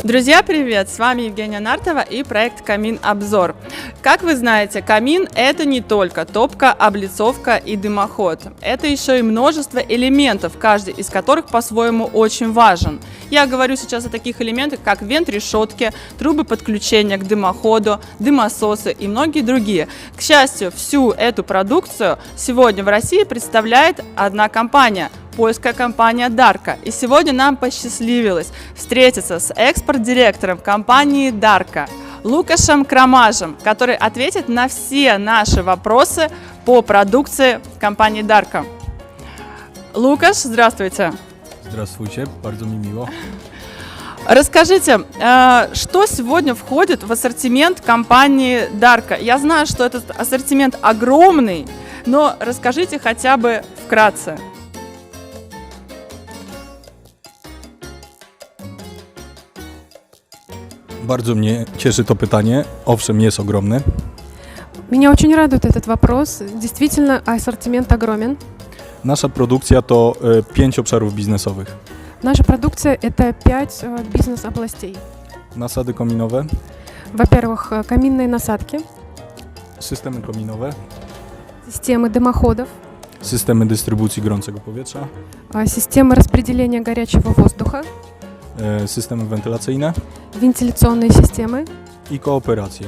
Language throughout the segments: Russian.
Друзья, привет! С вами Евгения Нартова и проект «Камин Обзор». Как вы знаете, камин – это не только топка, облицовка и дымоход. Это еще и множество элементов, каждый из которых по-своему очень важен. Я говорю сейчас о таких элементах, как вент решетки, трубы подключения к дымоходу, дымососы и многие другие. К счастью, всю эту продукцию сегодня в России представляет одна компания – польская компания Darka. И сегодня нам посчастливилось встретиться с экспорт-директором компании Darka Лукашем Крамажем, который ответит на все наши вопросы по продукции компании Darka. Лукаш, здравствуйте. Здравствуйте, bardzo mi miło. Расскажите, что сегодня входит в ассортимент компании Darka? Я знаю, что этот ассортимент огромный, но расскажите хотя бы вкратце. Bardzo mnie cieszy to pytanie. Owszem, jest ogromny. Меня очень радует этот вопрос. Действительно, ассортимент огромен. Nasza produkcja to 5 obszarów biznesowych. Наша продукция – это 5 бизнес-областей. Nasady kominowe, Во-первых, каминные насадки, systemy kominowe, системы дымоходов, systemy dystrybucji gorącego powietrza, системы распределения горячего воздуха, systemy wentylacyjne вентиляционные системы i kooperacje,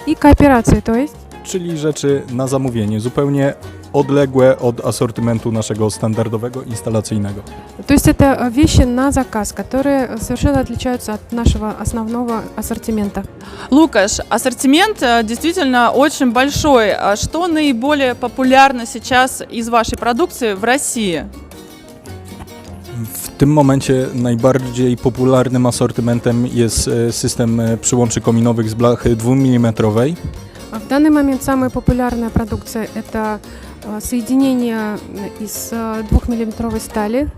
и кооперации, то есть czyli rzeczy na zamówienie, zupełnie odległe od asortymentu naszego standardowego instalacyjnego. То есть это вещи на заказ, которые совершенно отличаются от нашего основного ассортимента. Лукаш, ассортимент действительно очень большой. Что наиболее популярно сейчас из вашей продукции в России? W tym momencie najbardziej popularnym asortymentem jest system przyłączy kominowych z blachy 2 mm. В данный момент самая популярная продукция – это соединение из 2-миллиметровой стали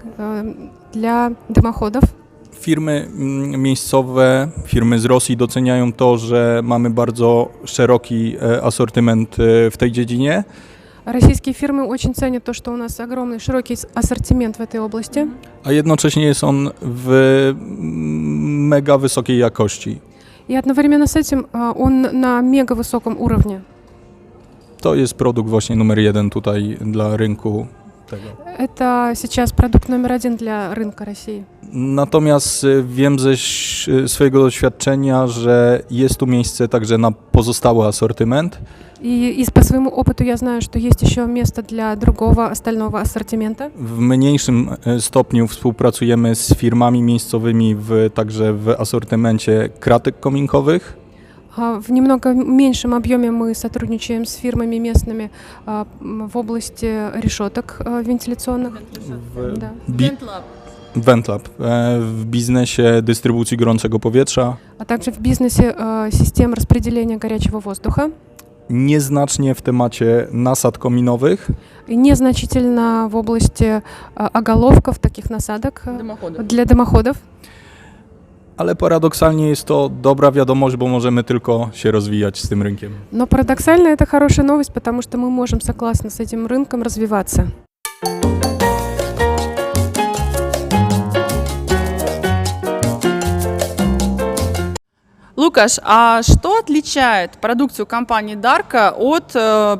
для дымоходов. Firmy miejscowe, firmy z Rosji doceniają to, że mamy bardzo szeroki asortyment w tej dziedzinie. Российские фирмы очень ценят то, что у нас огромный широкий ассортимент в этой области. A jednocześnie jest on w mega wysokiej jakości. И одновременно с этим он на мега высоком уровне. To jest produkt właśnie numer 1 tutaj dla rynku tego. Это сейчас продукт номер 1 для рынка России. Natomiast wiem ze swojego doświadczenia, że jest tu miejsce także na pozostały asortyment. И по своему опыту я знаю, что есть еще место для другого остального ассортимента. W mniejszym stopniu współpracujemy z firmami miejscowymi także w asortymencie kratek kominkowych. В немного меньшем объеме мы сотрудничаем с фирмами местными в области решеток вентиляционных. Да. Ventlab w biznesie dystrybucji gorącego powietrza. А также в бизнесе систем распределения горячего воздуха. Nieznacznie w temacie nasad kominowych. И незначительно в области оголовков, таких насадок для дымоходов. Ale paradoksalnie jest to dobra wiadomość, bo możemy tylko się rozwijać z tym rynkiem. Но парадоксально это хорошая новость, потому что мы можем согласно с этим рынком развиваться. Лукаш, а что отличает продукцию компании Darka от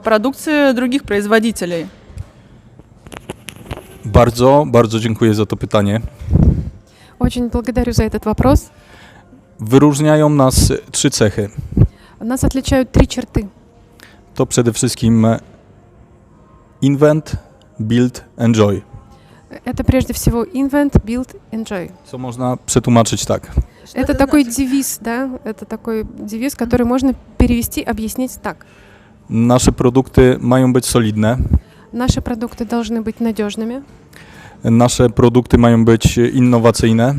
продукции других производителей? Bardzo dziękuję za to pytanie. Очень благодарю за этот вопрос. Wyróżniają nas 3 cechy. Нас отличают 3 черты. To przede wszystkim invent, build, enjoy. Это прежде всего invent, build, enjoy. Co można przetłumaczyć tak. Это такой девиз, да? Это такой девиз, который можно перевести, объяснить так. Nasze produkty mają być solidne. Наши продукты должны быть надежными. Nasze produkty mają być innowacyjne.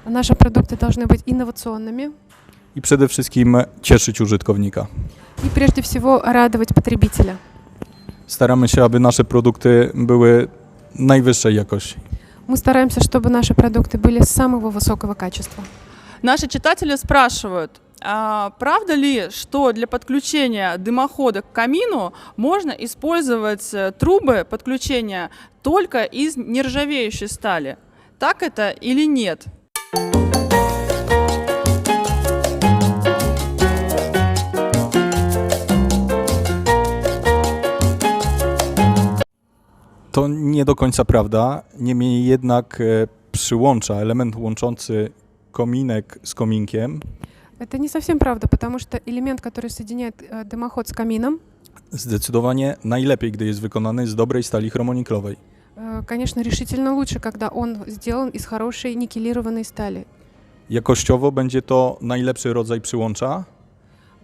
Наши продукты должны быть инновационными. I przede wszystkim cieszyć użytkownika. И прежде всего радовать потребителя. Staramy się, aby nasze produkty były najwyższej jakości. Мы стараемся, чтобы наши продукты были самого высокого качества. Наши читатели спрашивают, правда ли, что для подключения дымохода к камину можно использовать трубы подключения только из нержавеющей стали? Так это или нет? To nie do końca prawda, niemniej jednak przyłącza, element łączący kominek z kominkiem Это не совсем правда, потому что элемент, который соединяет дымоход с камином, zdecydowanie najlepiej, gdy jest wykonany z dobrej stali chromoniklowej. конечно, решительно лучше, когда он сделан из хорошей никелированной стали. Jakościowo będzie to najlepszy rodzaj przyłącza,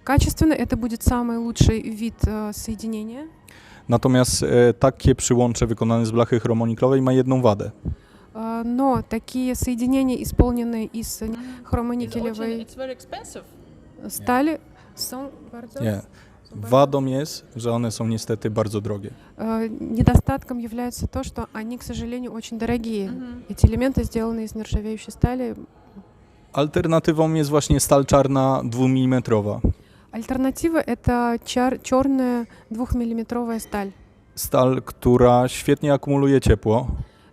Качественно это будет самый лучший вид соединения. natomiast takie przyłącze wykonane z blachy chromoniklowej ma jedną wadę. Но такие соединения, исполненные из хромоникелевой It's very expensive. стали, są bardzo... Nie. Wadą jest, że one są niestety bardzo drogie. Недостатком является то, что они, к сожалению, очень дорогие. Эти элементы сделаны из нержавеющей стали. Alternatywą jest właśnie stal czarna 2-mm. Альтернатива — это черная 2-миллиметровая сталь. Stal, która świetnie akumuluje ciepło,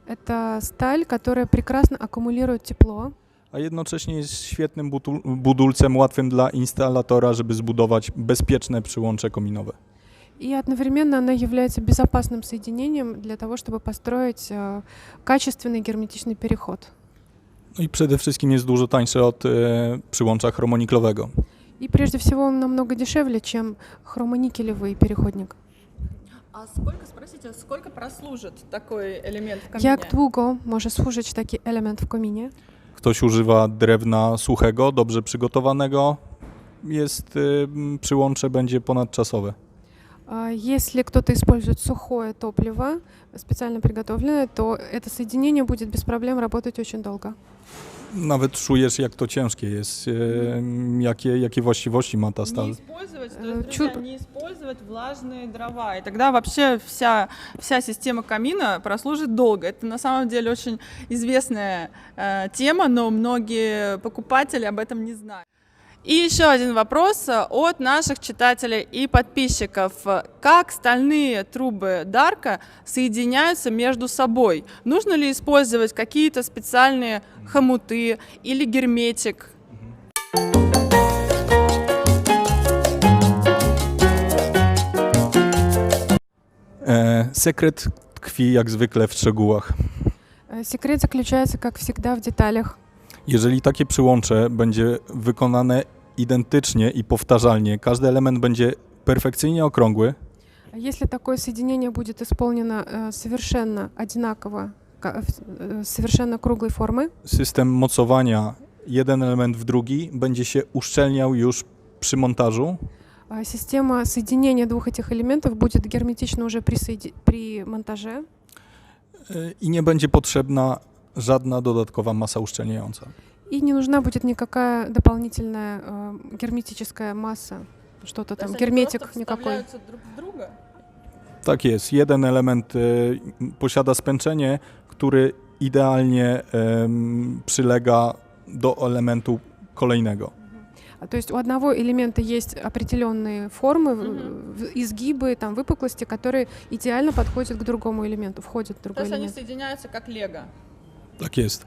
Это сталь, которая прекрасно аккумулирует тепло, a jednocześnie jest świetnym budulcem łatwym dla instalatora, żeby zbudować bezpieczne przyłącze kominowe. и одновременно она является безопасным соединением для того, чтобы построить качественный герметичный переход. No i przede wszystkim jest dużo tańsze od przyłącza chromoniklowego. И прежде всего он намного дешевле, чем хромоникелевый переходник. А сколько прослужит такой элемент в камине? Jak długo może służyć taki element w kominie? Ktoś używa drewna suchego, dobrze przygotowanego, przyłącze będzie ponadczasowe. Если кто-то использует сухое топливо, специально приготовленное, то это соединение будет без проблем работать очень долго. Nawet czujesz, jak to ciężkie jest, jakie właściwości ma ta stal. Не использовать, то есть, друзья, не использовать влажные дрова. И тогда вообще вся система камина прослужит долго. Это на самом деле очень известная тема, но многие покупатели об этом не знают. И еще один вопрос от наших читателей и подписчиков. Как стальные трубы Дарка соединяются между собой? Нужно ли использовать какие-то специальные хомуты или герметик? Sekret tkwi jak zwykle w szczegółach. Секрет заключается, как всегда, в деталях. Jeżeli takie przyłącze będzie wykonane identycznie i powtarzalnie, każdy element będzie perfekcyjnie okrągły, Если такое соединение будет исполнено совершенно одинаково, совершенно круглой формы, system mocowania jeden element w drugi będzie się uszczelniał już przy montażu, система соединения двух этих элементов будет герметична уже при монтаже, i nie będzie potrzebna żadna dodatkowa masa uszczelniająca. и не нужна будет никакая дополнительная герметическая масса, что-то там, герметик никакой. Друг в друга? Tak jest. Jeden element posiada spęczenie, który idealnie przylega do elementu kolejnego. То есть у одного элемента есть определенные формы, изгибы, там, выпуклости, которые идеально подходят к другому элементу, входят в То другой есть они элемент. соединяются как лего. Tak jest.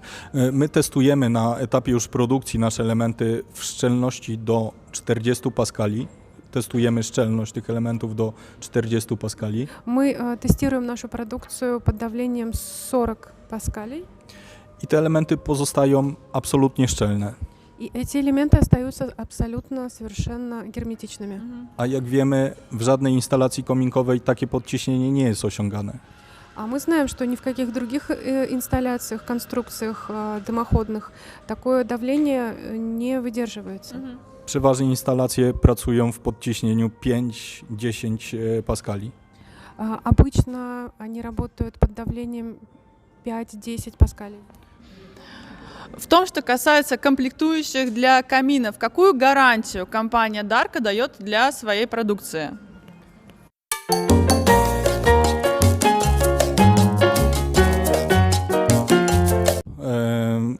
My testujemy na etapie już produkcji nasze elementy w szczelności do 40 paskali. Testujemy szczelność tych elementów do 40 paskali. Мы тестируем нашу продукцию под давлением 40 паскалей, I te elementy pozostają absolutnie szczelne. и эти элементы остаются абсолютно совершенно герметичными. A jak wiemy, w żadnej instalacji kominkowej takie podciśnienie nie jest osiągane. А мы знаем, что ни в каких других инсталляциях, конструкциях дымоходных такое давление не выдерживается. Przeważnie instalacje pracują w podciśnieniu 5-10 paskali. Обычно они работают под давлением 5-10 паскалей. В том, что касается комплектующих для каминов, какую гарантию компания Darka дает для своей продукции?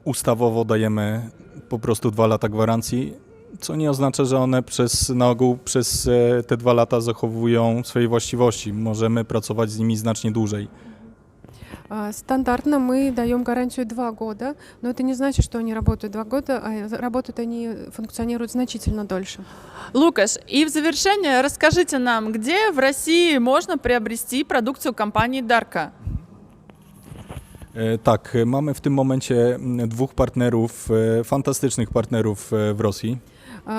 Ustawowo dajemy po prostu 2 lata gwarancji, co nie oznacza, że one na ogół przez te 2 lata zachowują swoje właściwości. Możemy pracować z nimi znacznie dłużej. Стандартно мы даем гарантию 2 года, но это не значит, что они работают 2 года, а работают они, функционируют значительно дольше. Лукаш, и в завершение расскажите нам, где в России можно приобрести продукцию компании Darka? Tak, mamy w tym momencie dwóch partnerów, fantastycznych partnerów w Rosji.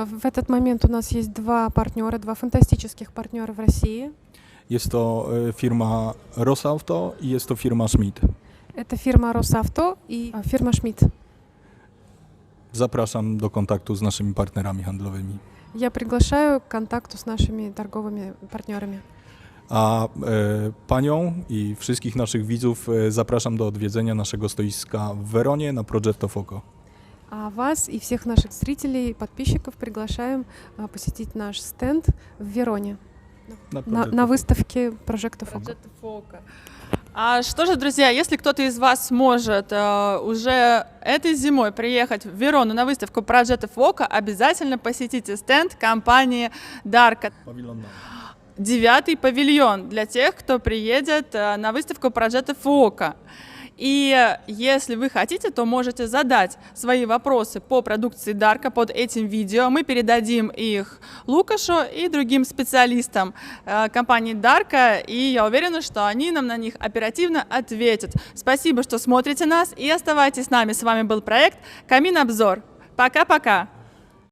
В этот момент у нас есть два партнера, два фантастических партнера в России. Jest to firma Rosauto i jest to firma Schmidt. Это фирма Росавто и фирма Schmidt. Zapraszam do kontaktu z naszymi partnerami handlowymi. Я приглашаю к контакту с нашими торговыми партнерами. A panią i wszystkich naszych widzów zapraszam do odwiedzenia naszego stoiska w Weronie na Progetto Foco. А вас и всех наших зрителей, подписчиков приглашаем посетить наш стенд в Вероне на выставке Progetto Foco. А что же, друзья, если кто-то из вас сможет уже этой зимой приехать в Верону на выставку Progetto Foco, обязательно посетите стенд компании Darka. 9-й павильон для тех, кто приедет на выставку Progetto Foco. И если вы хотите, то можете задать свои вопросы по продукции Darka под этим видео. Мы передадим их Лукашу и другим специалистам компании Darka, и я уверена, что они нам на них оперативно ответят. Спасибо, что смотрите нас, и оставайтесь с нами. С вами был проект Камин Обзор. Пока-пока!